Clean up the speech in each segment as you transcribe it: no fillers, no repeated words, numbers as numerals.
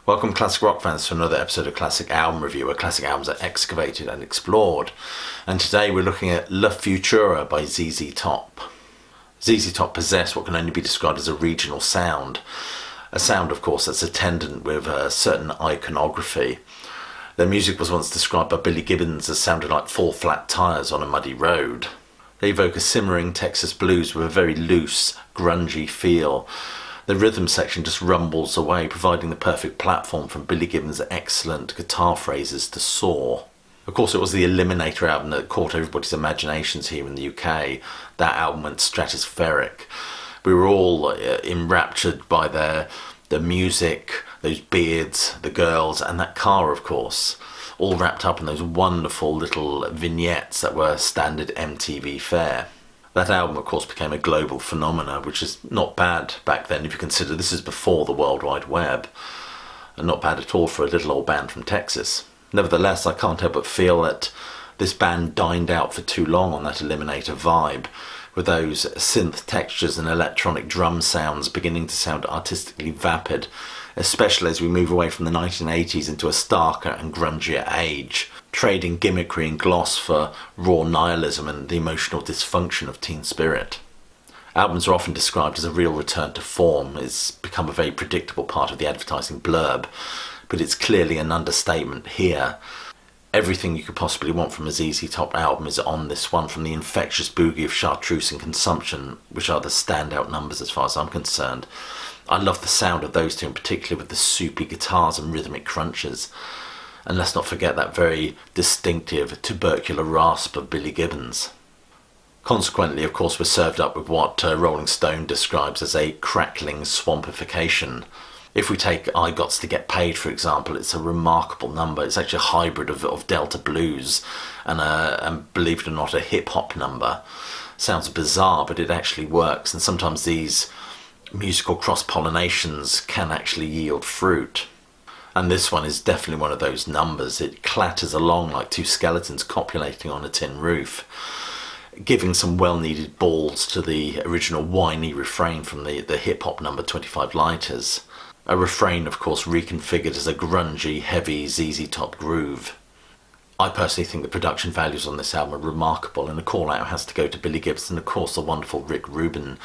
Welcome classic rock fans to another episode of Classic Album Review, where classic albums are excavated and explored. And today we're looking at Futura by ZZ Top. ZZ Top possess what can only be described as a regional sound. A sound, of course, that's attendant with a certain iconography. Their music was once described by Billy Gibbons as sounding like four flat tyres on a muddy road. They evoke a simmering Texas blues with a very loose, grungy feel. The rhythm section just rumbles away, providing the perfect platform from Billy Gibbons' excellent guitar phrases to soar. Of course, it was the Eliminator album that caught everybody's imaginations here in the UK. That album went stratospheric. We were all enraptured by their music, those beards, the girls, and that car, of course, all wrapped up in those wonderful little vignettes that were standard MTV fare. That album, of course, became a global phenomenon, which is not bad back then if you consider this is before the World Wide Web, and not bad at all for a little old band from Texas. Nevertheless, I can't help but feel that this band dined out for too long on that Eliminator vibe, with those synth textures and electronic drum sounds beginning to sound artistically vapid, especially as we move away from the 1980s into a starker and grungier age, trading gimmickry and gloss for raw nihilism and the emotional dysfunction of teen spirit. Albums are often described as a real return to form. It's become a very predictable part of the advertising blurb, but it's clearly an understatement here. Everything you could possibly want from a ZZ Top album is on this one, from the infectious boogie of Chartreuse and Consumption, which are the standout numbers as far as I'm concerned. I love the sound of those two in particular, with the soupy guitars and rhythmic crunches. And let's not forget that very distinctive tubercular rasp of Billy Gibbons. Consequently, of course, we're served up with what Rolling Stone describes as a crackling swampification. If we take I Gots to Get Paid, for example, it's a remarkable number. It's actually a hybrid of Delta blues and believe it or not, a hip-hop number. Sounds bizarre, but it actually works, and sometimes these musical cross-pollinations can actually yield fruit. And this one is definitely one of those numbers. It clatters along like two skeletons copulating on a tin roof, giving some well-needed balls to the original whiny refrain from the hip-hop number 25 Lighters. A refrain, of course, reconfigured as a grungy, heavy ZZ Top groove. I personally think the production values on this album are remarkable, and a call-out has to go to Billy Gibbons and, of course, the wonderful Rick Rubin.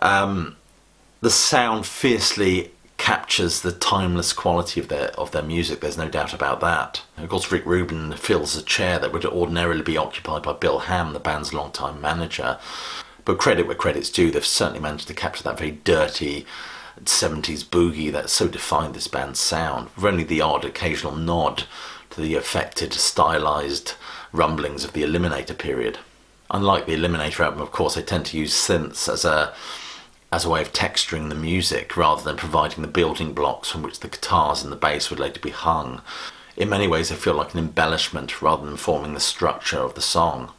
The sound fiercely captures the timeless quality of their music, there's no doubt about that. Of course, Rick Rubin fills a chair that would ordinarily be occupied by Bill Ham, the band's longtime manager. But credit where credit's due, they've certainly managed to capture that very dirty 70s boogie that so defined this band's sound, with only the odd occasional nod to the affected, stylised rumblings of the Eliminator period. Unlike the Eliminator album, of course, they tend to use synths as a way of texturing the music rather than providing the building blocks from which the guitars and the bass would later be hung. In many ways, they feel like an embellishment rather than forming the structure of the song.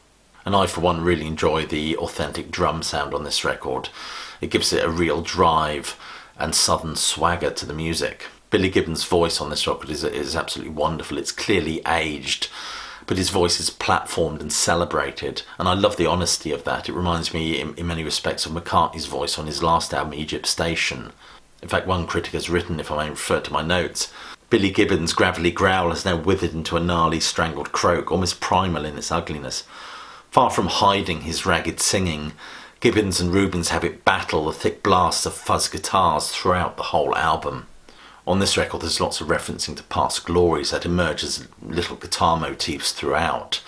And I, for one, really enjoy the authentic drum sound on this record. It gives it a real drive and southern swagger to the music. Billy Gibbons' voice on this record is absolutely wonderful. It's clearly aged, but his voice is platformed and celebrated, and I love the honesty of that. It reminds me in many respects of McCartney's voice on his last album, Egypt Station. In fact, one critic has written, if I may refer to my notes, Billy Gibbons' gravelly growl has now withered into a gnarly strangled croak, almost primal in its ugliness. Far from hiding his ragged singing, Gibbons and Rubens have it battle the thick blasts of fuzz guitars throughout the whole album. On this record, there's lots of referencing to past glories that emerge as little guitar motifs throughout.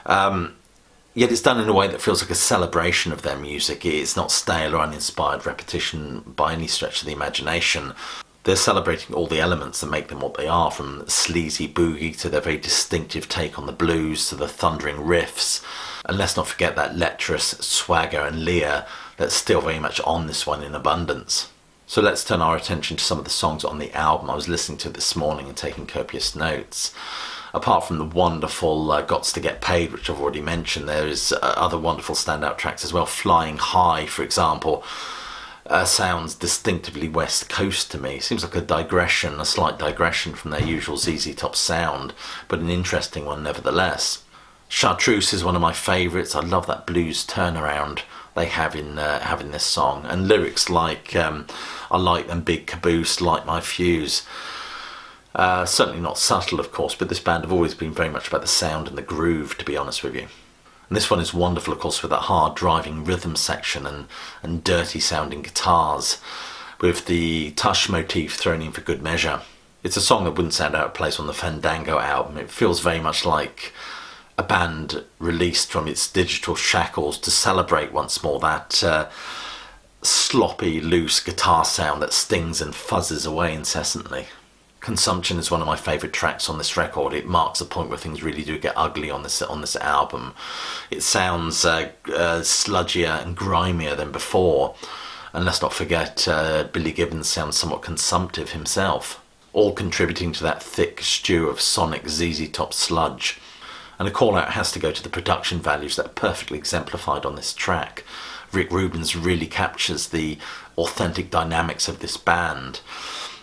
Yet it's done in a way that feels like a celebration of their music. It's not stale or uninspired repetition by any stretch of the imagination. They're celebrating all the elements that make them what they are, from sleazy boogie to their very distinctive take on the blues to the thundering riffs. And let's not forget that lecherous swagger and leer that's still very much on this one in abundance. So let's turn our attention to some of the songs on the album. I was listening to it this morning and taking copious notes. Apart from the wonderful Gots to Get Paid, which I've already mentioned, there is other wonderful standout tracks as well. Flying High, for example, sounds distinctively West Coast to me. Seems like a slight digression from their usual ZZ Top sound, but an interesting one nevertheless. Chartreuse is one of my favourites. I love that blues turnaround they have in this song, and lyrics like I like them big caboose, light my fuse. Certainly not subtle, of course, but this band have always been very much about the sound and the groove, to be honest with you. And this one is wonderful, of course, with that hard driving rhythm section and dirty sounding guitars, with the tush motif thrown in for good measure. It's a song that wouldn't sound out of place on the Fandango album. It feels very much like a band released from its digital shackles to celebrate once more that sloppy, loose guitar sound that stings and fuzzes away incessantly. Consumption is one of my favourite tracks on this record. It marks a point where things really do get ugly on this album. It sounds sludgier and grimier than before, and let's not forget Billy Gibbons sounds somewhat consumptive himself, all contributing to that thick stew of sonic ZZ Top sludge. And a call out has to go to the production values that are perfectly exemplified on this track. Rick Rubin's really captures the authentic dynamics of this band.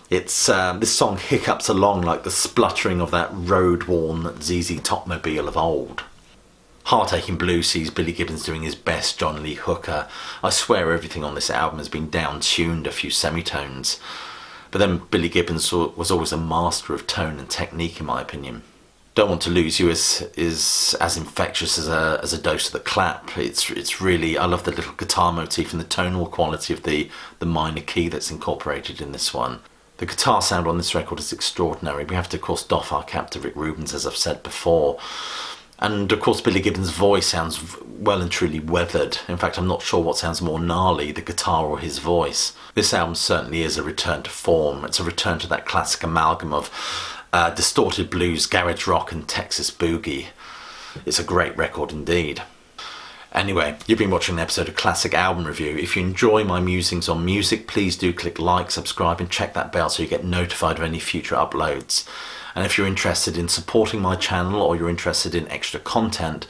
This song hiccups along like the spluttering of that road-worn ZZ Topmobile of old. Heartache Blue sees Billy Gibbons doing his best John Lee Hooker. I swear everything on this album has been down-tuned a few semitones. But then Billy Gibbons was always a master of tone and technique, in my opinion. Don't Want to Lose You is as infectious as a dose of the clap. It's really, I love the little guitar motif and the tonal quality of the minor key that's incorporated in this one. The guitar sound on this record is extraordinary. We have to, of course, doff our cap to Rick Rubens, as I've said before. And, of course, Billy Gibbons' voice sounds well and truly weathered. In fact, I'm not sure what sounds more gnarly, the guitar or his voice. This album certainly is a return to form. It's a return to that classic amalgam of distorted blues, garage rock and Texas boogie. It's a great record indeed. Anyway, you've been watching an episode of Classic Album Review. If you enjoy my musings on music, please do click like, subscribe and check that bell so you get notified of any future uploads. And if you're interested in supporting my channel or you're interested in extra content,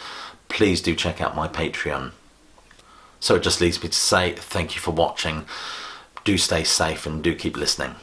please do check out my Patreon. So it just leaves me to say thank you for watching. Do stay safe and do keep listening.